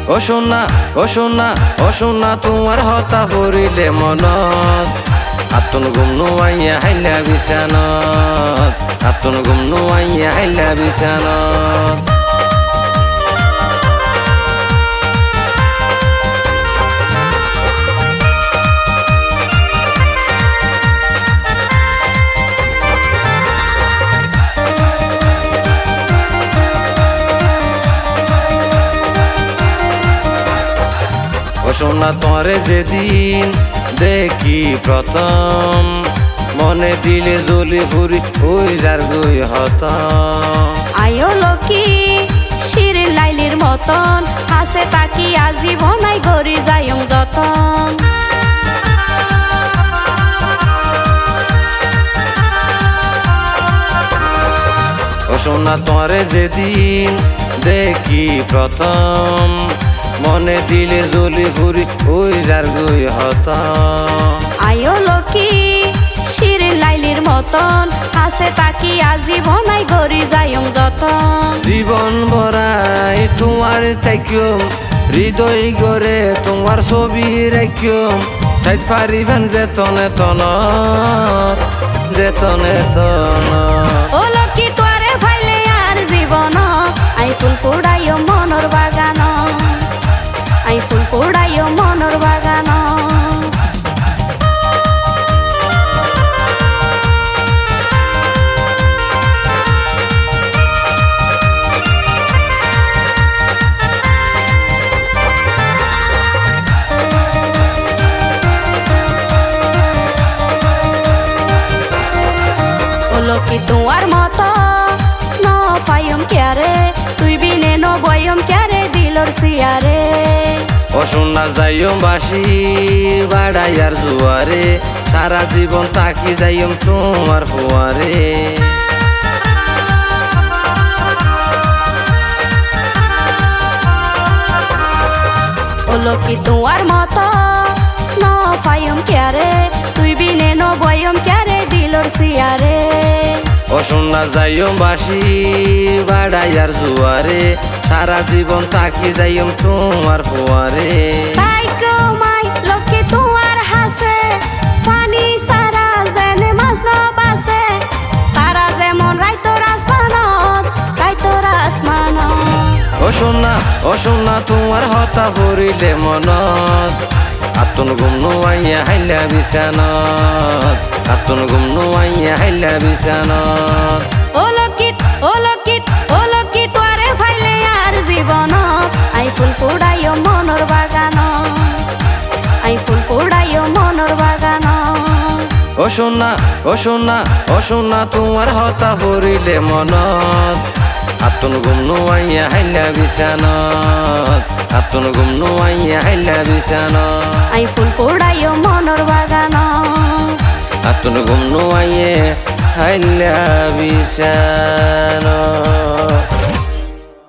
ও সোনা তোমার হতা ফুরিলে মনত আতুন গুম নুয়াইয়া হাইলা বিছানত আতুন গুম নুয়াইয়া হাইলা বিছানত ও সোনা তোরে যেদিন দেখি প্রথম মনে দিলে জ্বলি ফুরি ওই যার দুই হত আয়ো লকি শিরে লাইলির মতন হাসে তাকি আজীবনাই গরি যায়ং যতন ও সোনা তোরে যেদিন দেখি প্রথম মনে দিলে জ্বলি ফুরি ওই যার দুই হত আয়ো লকি শিরে লাইলির মতন হাসে তাকি আজীবনাই গরি যায়ং যতন জীবন ভরাই তোমার তাইকুম হৃদয় গড়ে তোমার ছবি রাখিম সাইড ফারিবেন যেতনে তনত যেতনে তনত ও লকি তোরে ফাইলে আর জীবন আই ফুল ফুড়াইও মনর বাগান আই ফুল ফুড়াইও মনর বাগান লকি তোমার মতো ন পাইম ক্যারে তুই বিনে ন বয়ম ক্যারে দিলর সিয়ারে ও সোনা যাইম বাসি বাড়াইয়ার জুয়ারে সারা জীবন তাকি যাইম তোমার ফুয়ারে ও লকি তোমার মতো ন পাইম ক্যারে তুই বিনে ন বয়ম ক্যারে দিলর সিয়ারে ও সোনা যাইম বাসি বাড়াইয়ার জুয়ারে সারা জীবন তাকি যাইম তোমার ফুয়ারে তাই কমাই লকি তোমার হাসে পানি সারা জেনে মাছ ন বাসে তারা যেমন রাইতর আসমানত ও সোনা তোমার হতা ফুরিলে মনত আতুন গুম নুয়াইয়া হাইলা বিছানত আতুন গুম নুয়াইয়া হাইলা বিছানত ও লকি তোরে ফাইলে আর জীবন আই ফুল ফুড়াইও মনর বাগান আই ফুল ফুড়াইও মনর বাগান ও সোনা তোমার হতা ফুরিলে মনত আতুন গুম নুয়াইয়া হাইলা বিছানত আতুন গুম নুয়াইয়া হাইলা বিছানত আই ফুল ফুড়াইও মনর বাগান আতুন গুম নুয়াইয়া হাইলা বিছানত